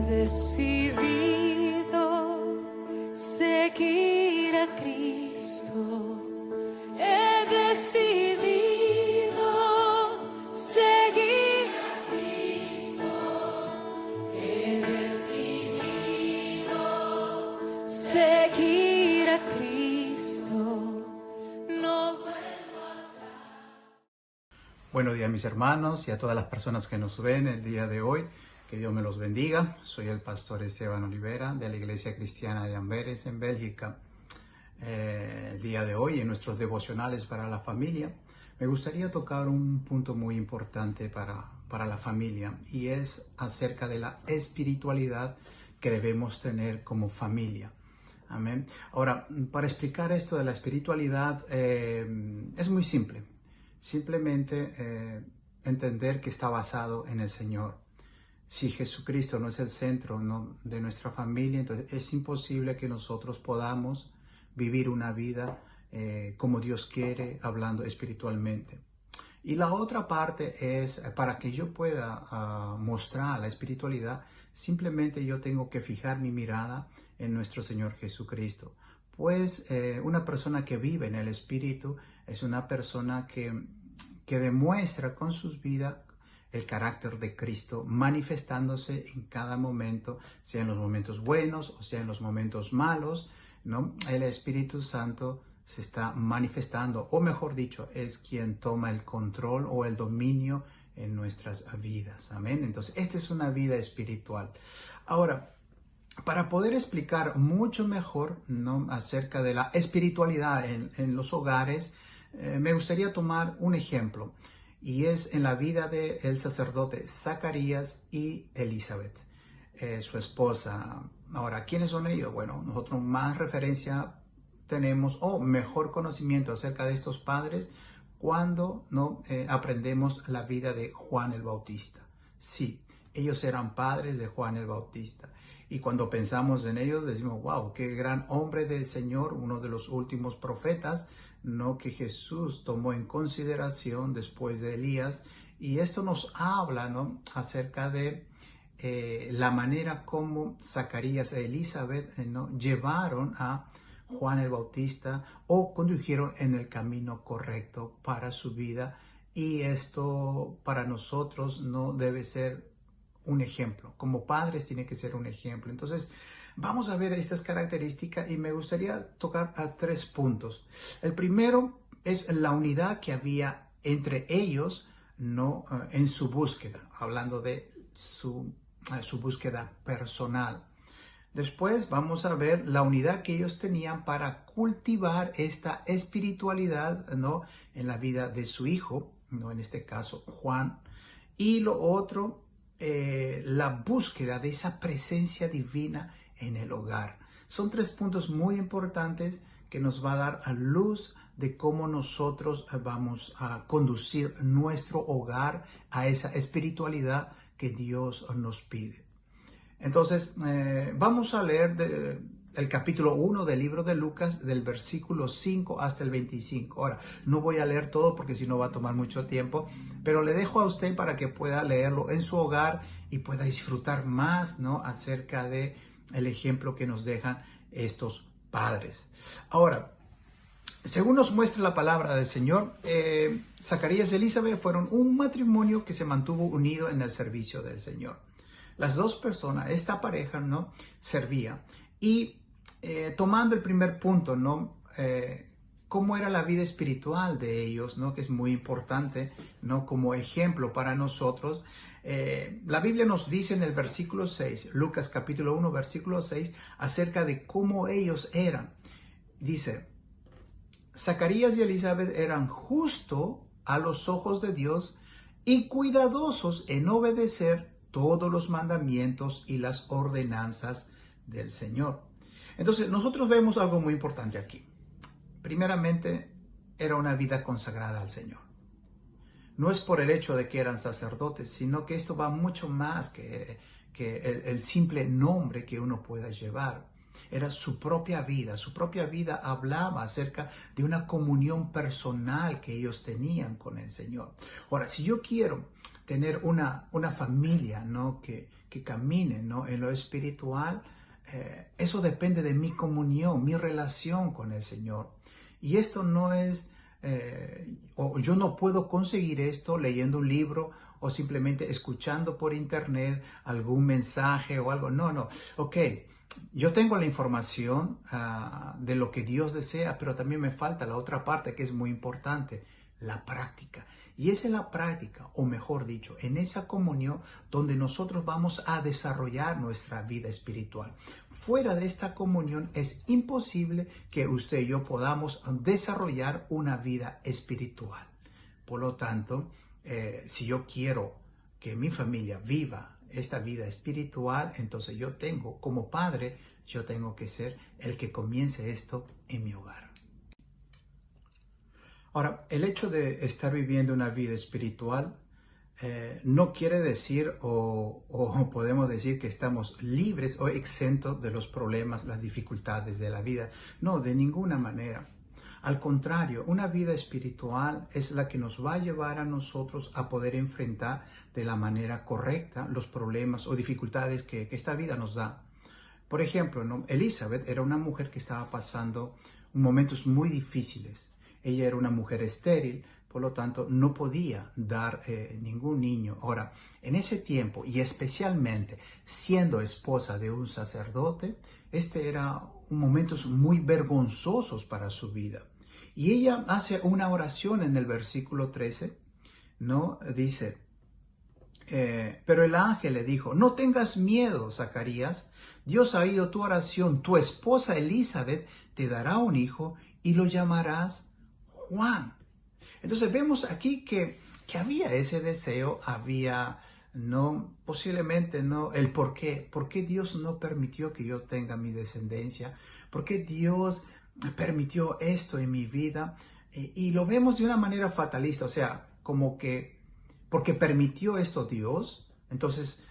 decidido seguir a Cristo. He decidido seguir a Cristo. He decidido seguir a Cristo. No vuelvo atrás. Buenos días, mis hermanos, y a todas las personas que nos ven el día de hoy. Que Dios me los bendiga. Soy el pastor Esteban Olivera de la Iglesia Cristiana de Amberes en Bélgica. El día de hoy, en nuestros devocionales para la familia, me gustaría tocar un punto muy importante para la familia, y es acerca de la espiritualidad que debemos tener como familia. Amén. Ahora, para explicar esto de la espiritualidad, es muy simple. Simplemente entender que está basado en el Señor. Si Jesucristo no es el centro, ¿no?, de nuestra familia, entonces es imposible que nosotros podamos vivir una vida como Dios quiere, hablando espiritualmente. Y la otra parte es, para que yo pueda mostrar la espiritualidad, simplemente yo tengo que fijar mi mirada en nuestro Señor Jesucristo. Pues una persona que vive en el Espíritu es una persona que demuestra con sus vidas el carácter de Cristo, manifestándose en cada momento, sea en los momentos buenos o sea en los momentos malos, ¿no? El Espíritu Santo se está manifestando, o mejor dicho, es quien toma el control o el dominio en nuestras vidas. Amén. Entonces, esta es una vida espiritual. Ahora, para poder explicar mucho mejor, ¿no?, acerca de la espiritualidad en los hogares, me gustaría tomar un ejemplo. Y es en la vida del sacerdote Zacarías y Elizabeth, su esposa. Ahora, ¿quiénes son ellos? Bueno, nosotros más referencia tenemos, o mejor conocimiento acerca de estos padres, cuando no aprendemos la vida de Juan el Bautista. Sí, ellos eran padres de Juan el Bautista. Y cuando pensamos en ellos, decimos, wow, qué gran hombre del Señor, uno de los últimos profetas, ¿no?, que Jesús tomó en consideración después de Elías. Y esto nos habla, ¿no?, acerca de la manera como Zacarías e Elizabeth, ¿no?, llevaron a Juan el Bautista o condujeron en el camino correcto para su vida. Y esto para nosotros no debe ser un ejemplo. Como padres tiene que ser un ejemplo. Entonces, vamos a ver estas características y me gustaría tocar a 3 puntos. El primero es la unidad que había entre ellos, ¿no?, en su búsqueda, hablando de su búsqueda personal. Después vamos a ver la unidad que ellos tenían para cultivar esta espiritualidad, ¿no?, en la vida de su hijo, ¿no?, en este caso Juan. Y lo otro, la búsqueda de esa presencia divina en el hogar. Son 3 puntos muy importantes que nos va a dar a luz de cómo nosotros vamos a conducir nuestro hogar a esa espiritualidad que Dios nos pide. Entonces, vamos a leer el capítulo 1 del libro de Lucas, del versículo 5 hasta el 25. Ahora, no voy a leer todo porque si no va a tomar mucho tiempo, pero le dejo a usted para que pueda leerlo en su hogar y pueda disfrutar más, ¿no?, acerca de el ejemplo que nos dejan estos padres. Ahora, según nos muestra la palabra del Señor, Zacarías y Elizabeth fueron un matrimonio que se mantuvo unido en el servicio del Señor. Las dos personas, esta pareja, ¿no?, servía. Y tomando el primer punto, ¿no?, cómo era la vida espiritual de ellos, ¿no?, que es muy importante, ¿no?, como ejemplo para nosotros. La Biblia nos dice en el versículo 6, Lucas capítulo 1, versículo 6, acerca de cómo ellos eran. Dice, Zacarías y Elizabeth eran justos a los ojos de Dios y cuidadosos en obedecer todos los mandamientos y las ordenanzas del Señor. Entonces, nosotros vemos algo muy importante aquí. Primeramente, era una vida consagrada al Señor. No es por el hecho de que eran sacerdotes, sino que esto va mucho más que el simple nombre que uno pueda llevar. Era su propia vida. Su propia vida hablaba acerca de una comunión personal que ellos tenían con el Señor. Ahora, si yo quiero tener una familia, ¿no? que camine, ¿no? en lo espiritual, eso depende de mi comunión, mi relación con el Señor. Y esto no es, o yo no puedo conseguir esto leyendo un libro o simplemente escuchando por internet algún mensaje o algo. No, no. Ok, yo tengo la información de lo que Dios desea, pero también me falta la otra parte que es muy importante, la práctica. Y es en la práctica, o mejor dicho, en esa comunión donde nosotros vamos a desarrollar nuestra vida espiritual. Fuera de esta comunión es imposible que usted y yo podamos desarrollar una vida espiritual. Por lo tanto, si yo quiero que mi familia viva esta vida espiritual, entonces yo tengo, como padre, yo tengo que ser el que comience esto en mi hogar. Ahora, el hecho de estar viviendo una vida espiritual no quiere decir o podemos decir que estamos libres o exentos de los problemas, las dificultades de la vida. No, de ninguna manera. Al contrario, una vida espiritual es la que nos va a llevar a nosotros a poder enfrentar de la manera correcta los problemas o dificultades que esta vida nos da. Por ejemplo, ¿no? Elizabeth era una mujer que estaba pasando momentos muy difíciles. Ella era una mujer estéril, por lo tanto no podía dar ningún niño. Ahora, en ese tiempo y especialmente siendo esposa de un sacerdote, eran momentos muy vergonzosos para su vida. Y ella hace una oración en el versículo 13, ¿no? Dice, pero el ángel le dijo, no tengas miedo, Zacarías, Dios ha oído tu oración, tu esposa Elizabeth te dará un hijo y lo llamarás Juan. Entonces vemos aquí que había ese deseo, había, no, posiblemente no, el por qué Dios no permitió que yo tenga mi descendencia, por qué Dios permitió esto en mi vida, y lo vemos de una manera fatalista, o sea, como que porque permitió esto Dios, entonces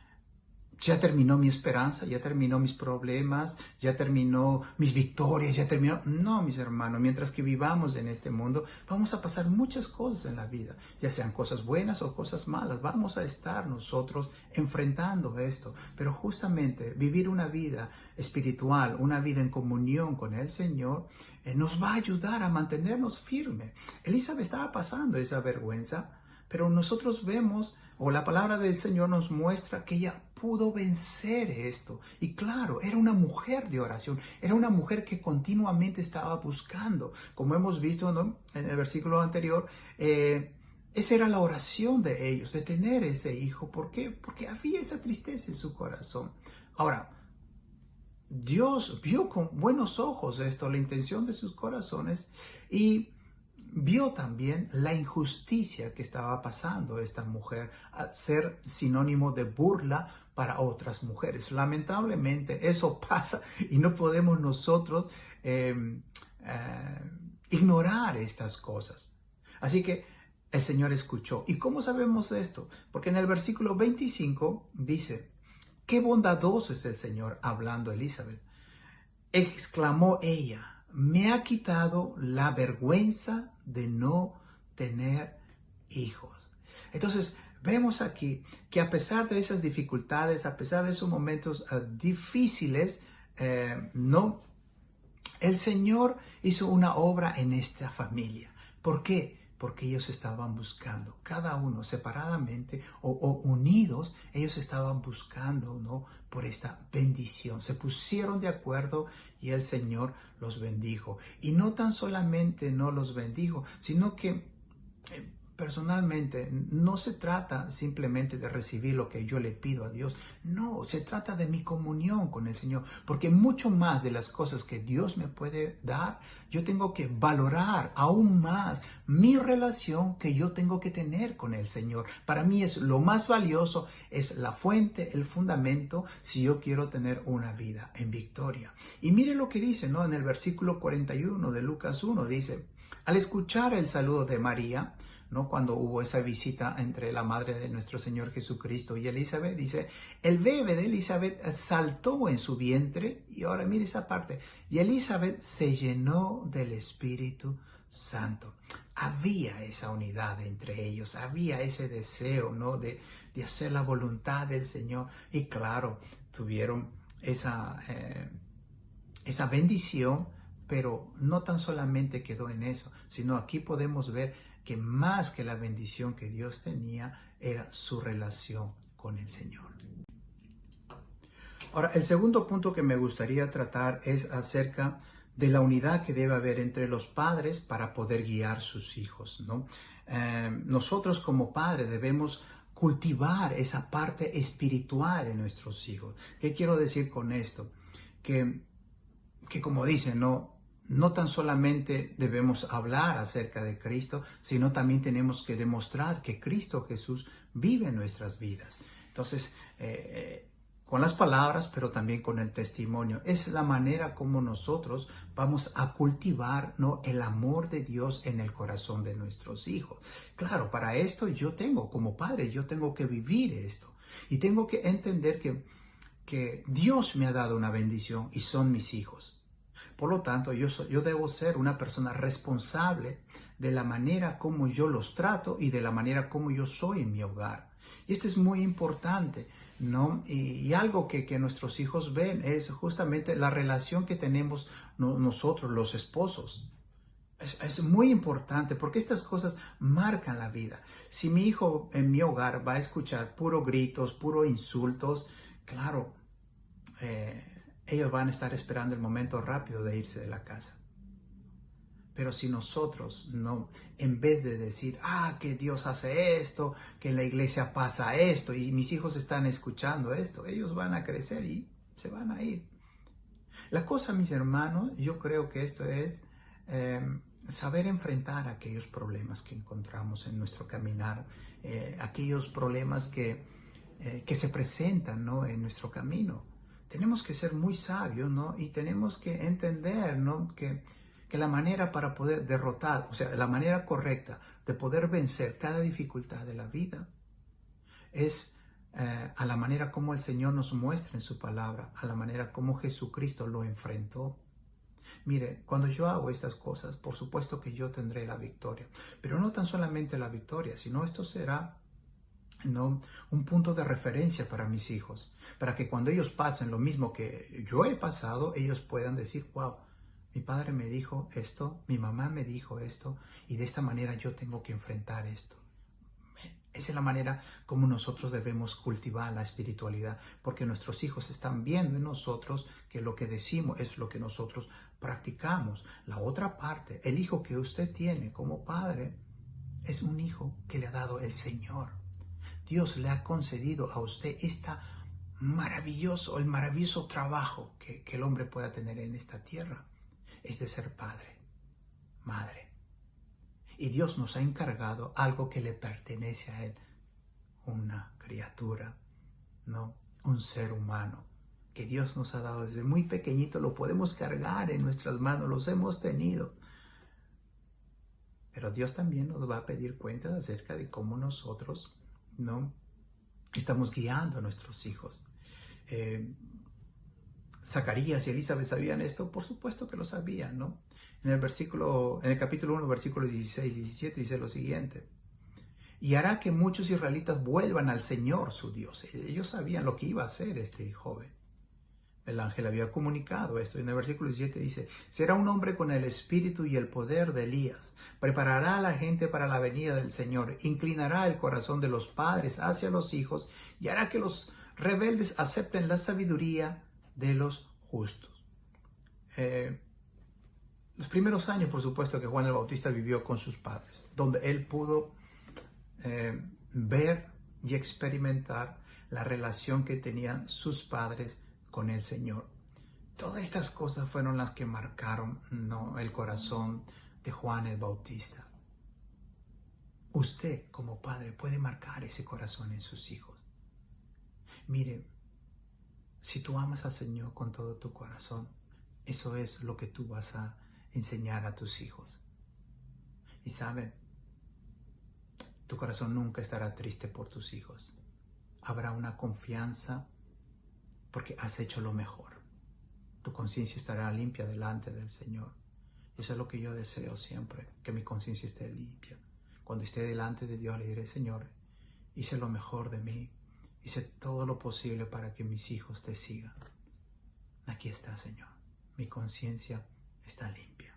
ya terminó mi esperanza, ya terminó mis problemas, ya terminó mis victorias, ya terminó. No, mis hermanos, mientras que vivamos en este mundo, vamos a pasar muchas cosas en la vida, ya sean cosas buenas o cosas malas. Vamos a estar nosotros enfrentando esto. Pero justamente vivir una vida espiritual, una vida en comunión con el Señor, nos va a ayudar a mantenernos firmes. Elizabeth estaba pasando esa vergüenza, pero nosotros vemos, o la palabra del Señor nos muestra que ella pudo vencer esto. Y claro, era una mujer de oración, era una mujer que continuamente estaba buscando. Como hemos visto, ¿no? En el versículo anterior, esa era la oración de ellos, de tener ese hijo. ¿Por qué? Porque había esa tristeza en su corazón. Ahora, Dios vio con buenos ojos esto, la intención de sus corazones, y vio también la injusticia que estaba pasando esta mujer, a ser sinónimo de burla para otras mujeres. Lamentablemente eso pasa y no podemos nosotros ignorar estas cosas. Así que el Señor escuchó. ¿Y cómo sabemos esto? Porque en el versículo 25 dice, qué bondadoso es el Señor, hablando Elizabeth. Exclamó ella, me ha quitado la vergüenza de no tener hijos. Entonces, vemos aquí que a pesar de esas dificultades, a pesar de esos momentos difíciles, no, el Señor hizo una obra en esta familia. ¿Por qué? Porque ellos estaban buscando, cada uno separadamente o unidos, ellos estaban buscando, ¿no? Por esta bendición. Se pusieron de acuerdo y el Señor los bendijo. Y no tan solamente no los bendijo, sino que personalmente no se trata simplemente de recibir lo que yo le pido a Dios. No, se trata de mi comunión con el Señor. Porque mucho más de las cosas que Dios me puede dar, yo tengo que valorar aún más mi relación que yo tengo que tener con el Señor. Para mí es lo más valioso, es la fuente, el fundamento, si yo quiero tener una vida en victoria. Y mire lo que dice, ¿no? En el versículo 41 de Lucas 1 dice, al escuchar el saludo de María, ¿no? Cuando hubo esa visita entre la madre de nuestro Señor Jesucristo y Elizabeth, dice, el bebé de Elizabeth saltó en su vientre, y ahora mire esa parte, y Elizabeth se llenó del Espíritu Santo. Había esa unidad entre ellos, había ese deseo, ¿no? de hacer la voluntad del Señor, y claro, tuvieron esa bendición, pero no tan solamente quedó en eso, sino aquí podemos ver que más que la bendición que Dios tenía era su relación con el Señor. Ahora, el segundo punto que me gustaría tratar es acerca de la unidad que debe haber entre los padres para poder guiar sus hijos, ¿no? Nosotros como padres debemos cultivar esa parte espiritual en nuestros hijos. ¿Qué quiero decir con esto? Que como dicen, no tan solamente debemos hablar acerca de Cristo, sino también tenemos que demostrar que Cristo Jesús vive en nuestras vidas. Entonces, con las palabras, pero también con el testimonio, es la manera como nosotros vamos a cultivar, ¿no?, el amor de Dios en el corazón de nuestros hijos. Claro, para esto como padre, yo tengo que vivir esto y tengo que entender que Dios me ha dado una bendición y son mis hijos. Por lo tanto, yo debo ser una persona responsable de la manera como yo los trato y de la manera como yo soy en mi hogar. Y esto es muy importante, ¿no? Y algo que nuestros hijos ven es justamente la relación que tenemos nosotros, los esposos. Es muy importante porque estas cosas marcan la vida. Si mi hijo en mi hogar va a escuchar puro gritos, puro insultos, claro, ellos van a estar esperando el momento rápido de irse de la casa. Pero si nosotros no, en vez de decir, que Dios hace esto, que en la iglesia pasa esto, y mis hijos están escuchando esto, ellos van a crecer y se van a ir. La cosa, mis hermanos, yo creo que esto es saber enfrentar aquellos problemas que encontramos en nuestro caminar, aquellos problemas que se presentan, ¿no?, en nuestro camino. Tenemos que ser muy sabios, ¿no? Y tenemos que entender, ¿no?, que la manera para poder derrotar, o sea, la manera correcta de poder vencer cada dificultad de la vida es a la manera como el Señor nos muestra en su palabra, a la manera como Jesucristo lo enfrentó. Mire, cuando yo hago estas cosas, por supuesto que yo tendré la victoria, pero no tan solamente la victoria, sino esto será, ¿no?, un punto de referencia para mis hijos, para que cuando ellos pasen lo mismo que yo he pasado, ellos puedan decir, wow, mi padre me dijo esto, mi mamá me dijo esto, y de esta manera yo tengo que enfrentar esto. Esa es la manera como nosotros debemos cultivar la espiritualidad, porque nuestros hijos están viendo en nosotros que lo que decimos es lo que nosotros practicamos. La otra parte, el hijo que usted tiene como padre, es un hijo que le ha dado el Señor. Dios le ha concedido a usted el maravilloso trabajo que el hombre pueda tener en esta tierra, es de ser padre, madre. Y Dios nos ha encargado algo que le pertenece a Él, una criatura, ¿no?, un ser humano, que Dios nos ha dado desde muy pequeñito, lo podemos cargar en nuestras manos, los hemos tenido. Pero Dios también nos va a pedir cuentas acerca de cómo nosotros, ¿no?, estamos guiando a nuestros hijos. Zacarías y Elizabeth sabían esto, por supuesto que lo sabían, ¿no? En el capítulo 1, versículos 16 y 17 dice lo siguiente: y hará que muchos israelitas vuelvan al Señor su Dios. Ellos sabían lo que iba a hacer este joven. El ángel había comunicado esto. En el versículo 17 dice: será un hombre con el espíritu y el poder de Elías. Preparará a la gente para la venida del Señor. Inclinará el corazón de los padres hacia los hijos y hará que los rebeldes acepten la sabiduría de los justos. Los primeros años, por supuesto, que Juan el Bautista vivió con sus padres, donde él pudo ver y experimentar la relación que tenían sus padres con el Señor. Todas estas cosas fueron las que marcaron, ¿no?, el corazón de Juan el Bautista. Usted, como padre, puede marcar ese corazón en sus hijos. Mire, si tú amas al Señor con todo tu corazón, eso es lo que tú vas a enseñar a tus hijos. Y saben, Tu corazón nunca estará triste por tus hijos. Habrá una confianza porque has hecho lo mejor. Tu conciencia estará limpia delante del Señor. Eso es lo que yo deseo siempre, que mi conciencia esté limpia. Cuando esté delante de Dios le diré, Señor, hice lo mejor de mí. Hice todo lo posible para que mis hijos te sigan. Aquí está, Señor. Mi conciencia está limpia.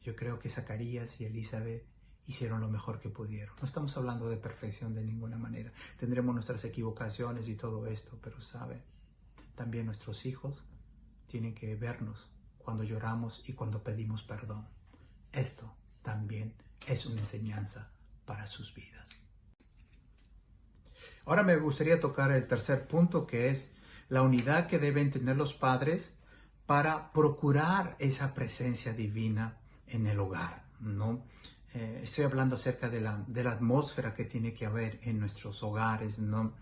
Yo creo que Zacarías y Elizabeth hicieron lo mejor que pudieron. No estamos hablando de perfección de ninguna manera. Tendremos nuestras equivocaciones y todo esto, pero sabe, también nuestros hijos tienen que vernos cuando lloramos y cuando pedimos perdón. Esto también es una enseñanza para sus vidas. Ahora me gustaría tocar el tercer punto, que es la unidad que deben tener los padres para procurar esa presencia divina en el hogar, ¿no? Estoy hablando acerca de la atmósfera que tiene que haber en nuestros hogares, ¿no?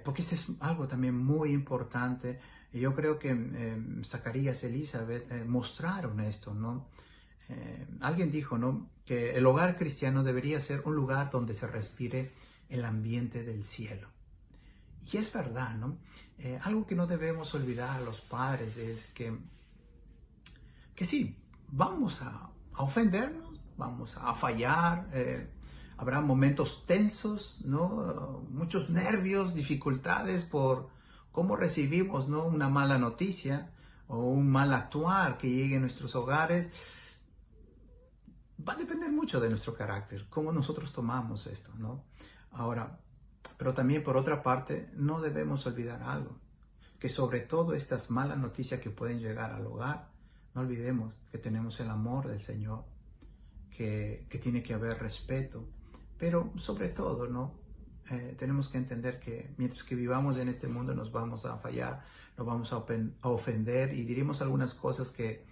Porque esto es algo también muy importante. Y yo creo que Zacarías y Elizabeth mostraron esto, ¿no? Alguien dijo, ¿no?, que el hogar cristiano debería ser un lugar donde se respire el ambiente del cielo. Y es verdad, ¿no? Algo que no debemos olvidar a los padres es que sí, vamos a ofendernos, vamos a fallar, habrá momentos tensos, ¿no? Muchos nervios, dificultades por cómo recibimos, ¿no?, una mala noticia o un mal actuar que llegue a nuestros hogares. Va a depender mucho de nuestro carácter, cómo nosotros tomamos esto, ¿no? Ahora, pero también por otra parte, no debemos olvidar algo, que sobre todo estas malas noticias que pueden llegar al hogar, no olvidemos que tenemos el amor del Señor, que tiene que haber respeto, pero sobre todo, ¿no? Tenemos que entender que mientras que vivamos en este mundo nos vamos a fallar, nos vamos a ofender y diremos algunas cosas que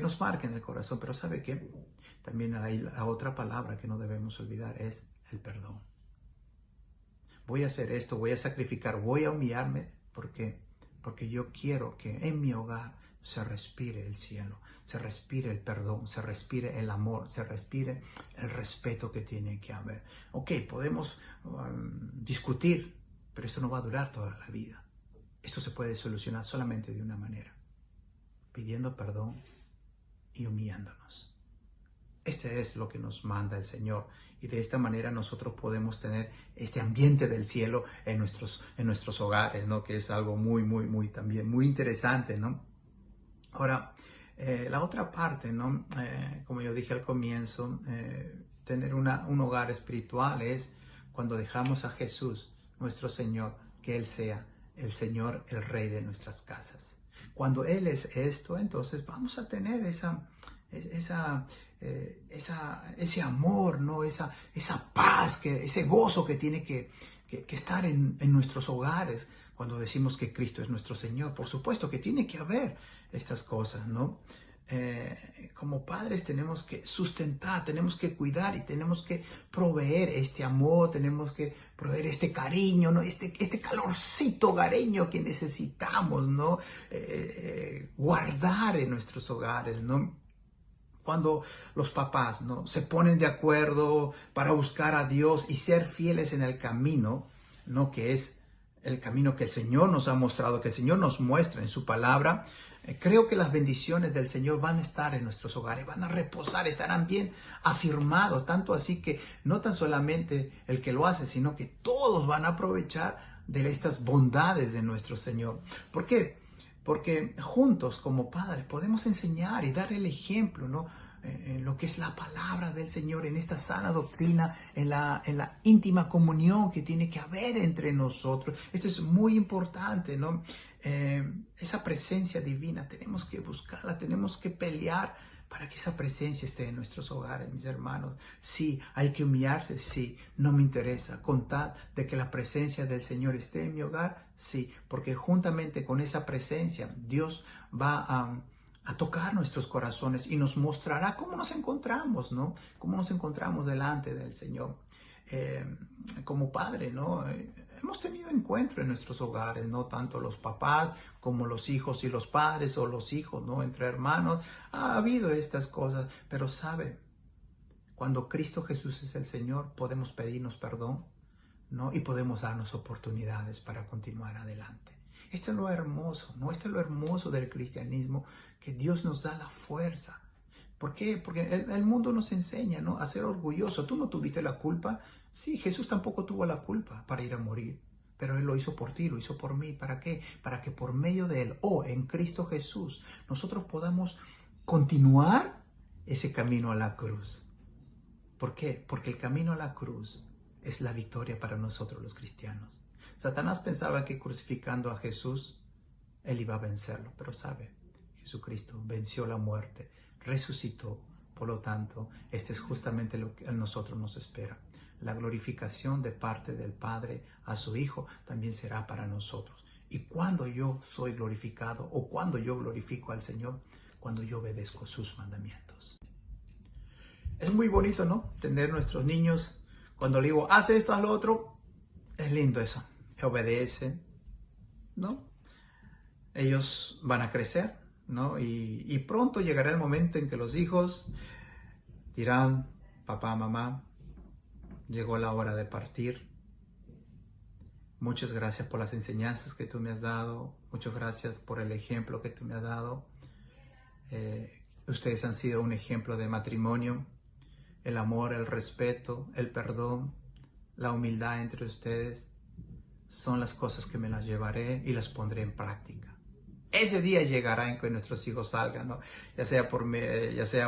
nos marquen el corazón, pero ¿sabe qué? También hay la otra palabra que no debemos olvidar, es el perdón. Voy a hacer esto, voy a sacrificar, voy a humillarme porque yo quiero que en mi hogar se respire el cielo, se respire el perdón, se respire el amor, se respire el respeto que tiene que haber. Ok, podemos discutir, pero esto no va a durar toda la vida. Esto se puede solucionar solamente de una manera, pidiendo perdón y humillándonos. Este es lo que nos manda el Señor. Y de esta manera nosotros podemos tener este ambiente del cielo en nuestros hogares, ¿no? Que es algo muy también muy interesante, ¿no? Ahora, la otra parte, ¿no? Como yo dije al comienzo, tener un hogar espiritual es cuando dejamos a Jesús, nuestro Señor, que Él sea el Señor, el Rey de nuestras casas. Cuando Él es esto, entonces vamos a tener ese amor, ¿no? Esa paz, ese gozo que tiene que estar en nuestros hogares cuando decimos que Cristo es nuestro Señor. Por supuesto que tiene que haber estas cosas, ¿no? Como padres tenemos que sustentar, tenemos que cuidar y tenemos que proveer este amor, tenemos que proveer este cariño, ¿no? Este calorcito hogareño que necesitamos, ¿no? Guardar en nuestros hogares, ¿no? Cuando los papás, ¿no?, se ponen de acuerdo para buscar a Dios y ser fieles en el camino, ¿no?, que es el camino que el Señor nos ha mostrado, que el Señor nos muestra en su palabra, creo que las bendiciones del Señor van a estar en nuestros hogares, van a reposar, estarán bien afirmados, tanto así que no tan solamente el que lo hace, sino que todos van a aprovechar de estas bondades de nuestro Señor. ¿Por qué? Porque juntos como padres podemos enseñar y dar el ejemplo, ¿no?, en lo que es la palabra del Señor, en esta sana doctrina, en la íntima comunión que tiene que haber entre nosotros. Esto es muy importante, ¿no? Esa presencia divina tenemos que buscarla, tenemos que pelear para que esa presencia esté en nuestros hogares, mis hermanos. Sí, hay que humillarse, sí, no me interesa. Con tal de que la presencia del Señor esté en mi hogar, sí, porque juntamente con esa presencia Dios va a tocar nuestros corazones y nos mostrará cómo nos encontramos, ¿no? Cómo nos encontramos delante del Señor. Como padre, ¿no? Hemos tenido encuentro en nuestros hogares, ¿no? Tanto los papás como los hijos y los padres, o los hijos, ¿no?, entre hermanos. Ha habido estas cosas, pero ¿sabe? Cuando Cristo Jesús es el Señor, podemos pedirnos perdón, ¿no? Y podemos darnos oportunidades para continuar adelante. Esto es lo hermoso, ¿no? Esto es lo hermoso del cristianismo, que Dios nos da la fuerza. ¿Por qué? Porque el mundo nos enseña, ¿no?, a ser orgulloso. Tú no tuviste la culpa. Sí, Jesús tampoco tuvo la culpa para ir a morir. Pero Él lo hizo por ti, lo hizo por mí. ¿Para qué? Para que por medio de Él, en Cristo Jesús, nosotros podamos continuar ese camino a la cruz. ¿Por qué? Porque el camino a la cruz es la victoria para nosotros los cristianos. Satanás pensaba que crucificando a Jesús, él iba a vencerlo. Pero sabe, Jesucristo venció la muerte, resucitó. Por lo tanto, este es justamente lo que a nosotros nos espera. La glorificación de parte del Padre a su Hijo también será para nosotros. Y cuando yo soy glorificado, o cuando yo glorifico al Señor, cuando yo obedezco sus mandamientos. Es muy bonito, ¿no?, tener nuestros niños. Cuando le digo, haz esto, haz lo otro, es lindo eso. Obedecen, ¿no? Ellos van a crecer, ¿no? Y pronto llegará el momento en que los hijos dirán, papá, mamá, llegó la hora de partir. Muchas gracias por las enseñanzas que tú me has dado. Muchas gracias por el ejemplo que tú me has dado. Ustedes han sido un ejemplo de matrimonio. El amor, el respeto, el perdón, la humildad entre ustedes son las cosas que me las llevaré y las pondré en práctica. Ese día llegará en que nuestros hijos salgan, ¿no?, ya sea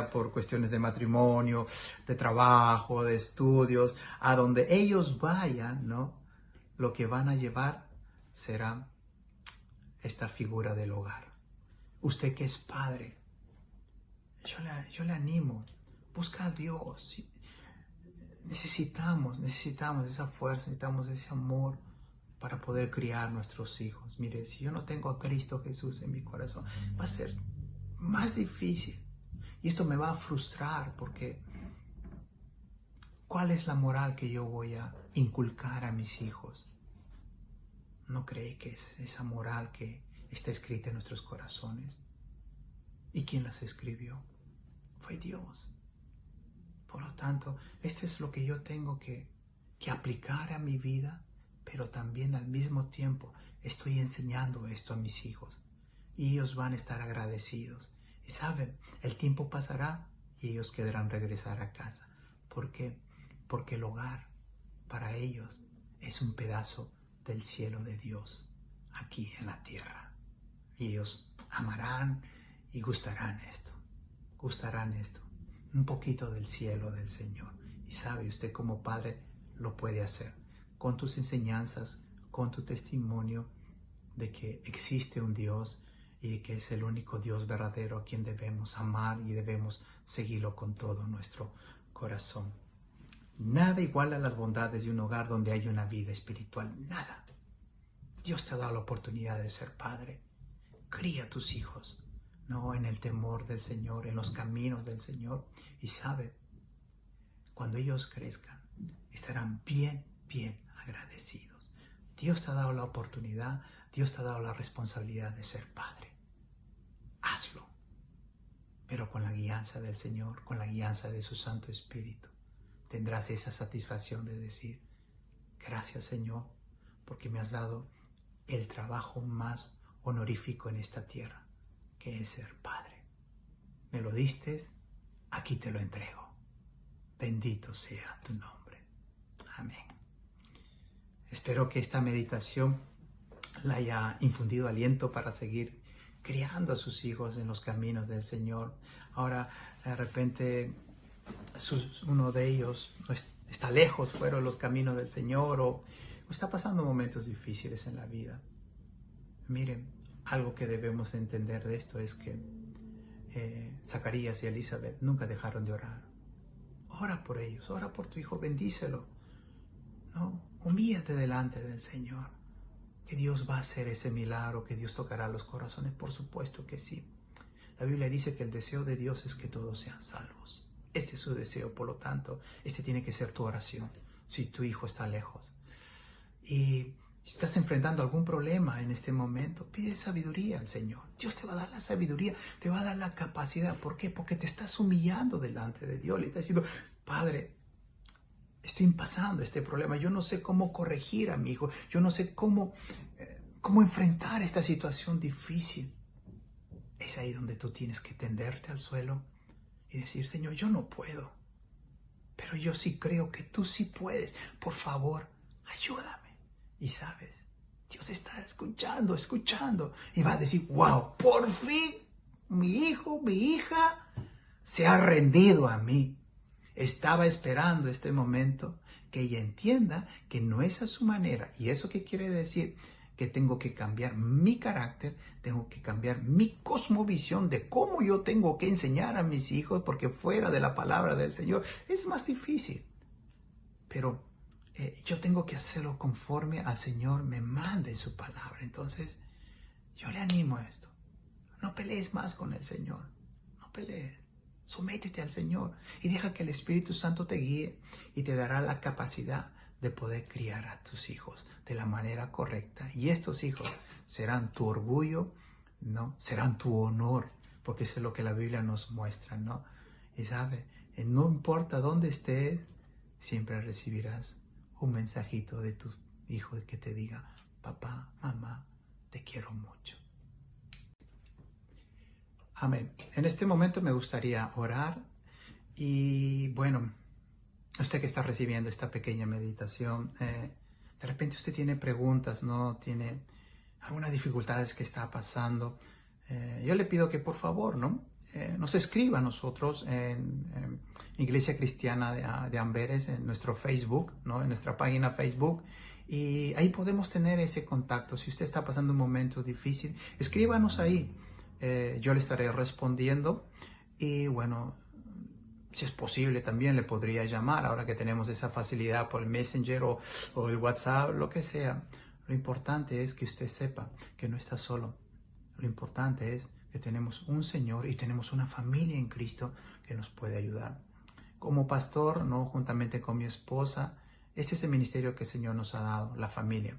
por cuestiones de matrimonio, de trabajo, de estudios, a donde ellos vayan, ¿no?, lo que van a llevar será esta figura del hogar. Usted que es padre, yo le animo, busca a Dios. Necesitamos esa fuerza, necesitamos ese amor para poder criar nuestros hijos. Mire, si yo no tengo a Cristo Jesús en mi corazón, va a ser más difícil. Y esto me va a frustrar, porque ¿cuál es la moral que yo voy a inculcar a mis hijos? ¿No cree que es esa moral que está escrita en nuestros corazones? ¿Y quién las escribió? Fue Dios. Por lo tanto, esto es lo que yo tengo que aplicar a mi vida, pero también al mismo tiempo estoy enseñando esto a mis hijos. Y ellos van a estar agradecidos. Y saben, el tiempo pasará y ellos querrán regresar a casa. ¿Por qué? Porque el hogar para ellos es un pedazo del cielo de Dios aquí en la tierra. Y ellos amarán y gustarán esto. Un poquito del cielo del Señor. Y sabe, usted como padre lo puede hacer con tus enseñanzas, con tu testimonio de que existe un Dios y que es el único Dios verdadero a quien debemos amar y debemos seguirlo con todo nuestro corazón. Nada iguala las bondades de un hogar donde hay una vida espiritual. Nada. Dios te ha dado la oportunidad de ser padre. Cría a tus hijos, no en el temor del Señor, en los caminos del Señor. Y sabe, cuando ellos crezcan, estarán bien agradecidos. Dios te ha dado la oportunidad, Dios te ha dado la responsabilidad de ser padre. Hazlo, pero con la guianza del Señor, con la guianza de su Santo Espíritu. Tendrás esa satisfacción de decir, gracias Señor, porque me has dado el trabajo más honorífico en esta tierra, que es ser padre. Me lo diste, aquí te lo entrego. Bendito sea tu nombre. Amén. Espero que esta meditación la haya infundido aliento para seguir criando a sus hijos en los caminos del Señor. Ahora, de repente, uno de ellos está lejos, fueron los caminos del Señor, o está pasando momentos difíciles en la vida. Miren, algo que debemos entender de esto es que Zacarías y Elizabeth nunca dejaron de orar. Ora por ellos, ora por tu hijo, bendícelo, ¿no? Humíllate delante del Señor, que Dios va a hacer ese milagro, que Dios tocará los corazones, por supuesto que sí. La Biblia dice que el deseo de Dios es que todos sean salvos. Este es su deseo, por lo tanto, este tiene que ser tu oración, si tu hijo está lejos. Y si estás enfrentando algún problema en este momento, pide sabiduría al Señor. Dios te va a dar la sabiduría, te va a dar la capacidad. ¿Por qué? Porque te estás humillando delante de Dios. Le estás diciendo, Padre, estoy pasando este problema, yo no sé cómo corregir a mi hijo, yo no sé cómo enfrentar esta situación difícil. Es ahí donde tú tienes que tenderte al suelo y decir, Señor, yo no puedo, pero yo sí creo que tú sí puedes. Por favor, ayúdame. Y sabes, Dios está escuchando, y va a decir, wow, por fin mi hijo, mi hija se ha rendido a mí. Estaba esperando este momento, que ella entienda que no es a su manera. ¿Y eso qué quiere decir? Que tengo que cambiar mi carácter, tengo que cambiar mi cosmovisión de cómo yo tengo que enseñar a mis hijos, porque fuera de la palabra del Señor es más difícil. Pero yo tengo que hacerlo conforme al Señor me mande su palabra. Entonces, yo le animo a esto. No pelees más con el Señor. No pelees. Sométete al Señor y deja que el Espíritu Santo te guíe y te dará la capacidad de poder criar a tus hijos de la manera correcta. Y estos hijos serán tu orgullo, ¿no? Serán tu honor, porque eso es lo que la Biblia nos muestra, ¿no? Y sabe, no importa dónde estés, siempre recibirás un mensajito de tu hijo que te diga, papá, mamá, te quiero mucho. Amén. En este momento me gustaría orar y bueno, usted que está recibiendo esta pequeña meditación, de repente usted tiene preguntas, ¿no? Tiene algunas dificultades que está pasando. Yo le pido que por favor, ¿no? Nos escriba a nosotros en Iglesia Cristiana de Amberes, en nuestro Facebook, ¿no? En nuestra página Facebook. Y ahí podemos tener ese contacto. Si usted está pasando un momento difícil, escríbanos ahí. Yo le estaré respondiendo y bueno, si es posible también le podría llamar ahora que tenemos esa facilidad por el Messenger o el WhatsApp, lo que sea. Lo importante es que usted sepa que no está solo. Lo importante es que tenemos un Señor y tenemos una familia en Cristo que nos puede ayudar. Como pastor, ¿no? Juntamente con mi esposa, ese es el ministerio que el Señor nos ha dado, la familia.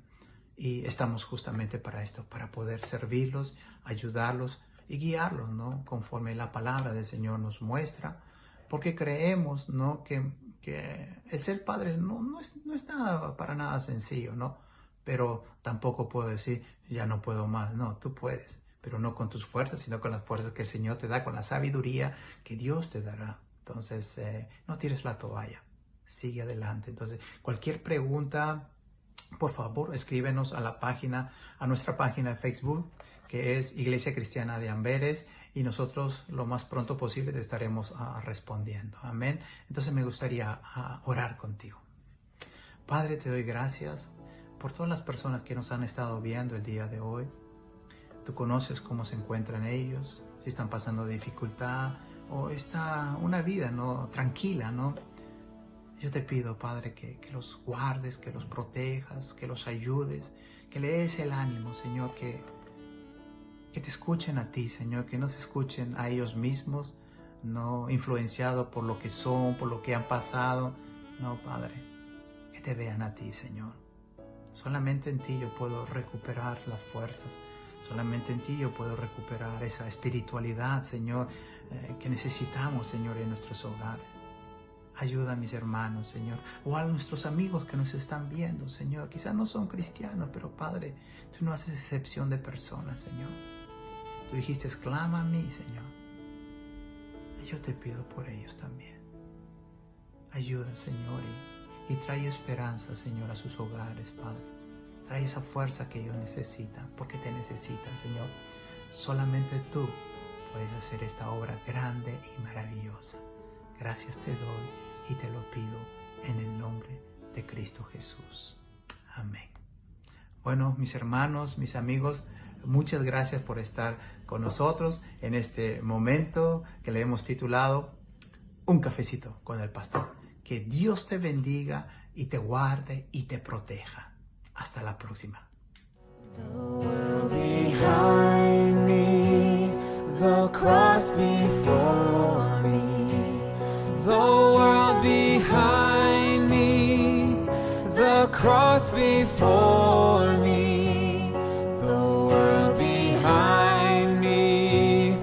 Y estamos justamente para esto, para poder servirlos, ayudarlos y guiarlos, ¿no? Conforme la palabra del Señor nos muestra, porque creemos, ¿no? que el ser padre no es nada, para nada sencillo, ¿no? Pero tampoco puedo decir, ya no puedo más. No, tú puedes, pero no con tus fuerzas, sino con las fuerzas que el Señor te da, con la sabiduría que Dios te dará. Entonces, no tires la toalla, sigue adelante. Entonces, cualquier pregunta, por favor, escríbenos a nuestra página de Facebook, que es Iglesia Cristiana de Amberes, y nosotros lo más pronto posible te estaremos respondiendo. Amén. Entonces me gustaría orar contigo. Padre, te doy gracias por todas las personas que nos han estado viendo el día de hoy. Tú conoces cómo se encuentran ellos, si están pasando dificultad o está una vida, ¿no? Tranquila, ¿no? Yo te pido, Padre, que los guardes, que los protejas, que los ayudes, que le des el ánimo, Señor, que te escuchen a ti, Señor, que no se escuchen a ellos mismos, no influenciados por lo que son, por lo que han pasado. No, Padre, que te vean a ti, Señor. Solamente en ti yo puedo recuperar las fuerzas. Solamente en ti yo puedo recuperar esa espiritualidad, Señor, que necesitamos, Señor, en nuestros hogares. Ayuda a mis hermanos, Señor, o a nuestros amigos que nos están viendo, Señor. Quizás no son cristianos, pero Padre, tú no haces excepción de personas, Señor. Tú dijiste, clama a mí, Señor. Y yo te pido por ellos también. Ayuda, Señor, y trae esperanza, Señor, a sus hogares, Padre. Trae esa fuerza que ellos necesitan, porque te necesitan, Señor. Solamente tú puedes hacer esta obra grande y maravillosa. Gracias te doy y te lo pido en el nombre de Cristo Jesús. Amén. Bueno, mis hermanos, mis amigos, muchas gracias por estar con nosotros en este momento que le hemos titulado Un cafecito con el pastor. Que Dios te bendiga y te guarde y te proteja. Hasta la próxima. The world behind me, the cross before me. The world behind me, the cross before me. The world behind me,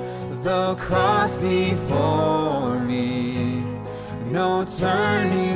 the cross before me. No no turning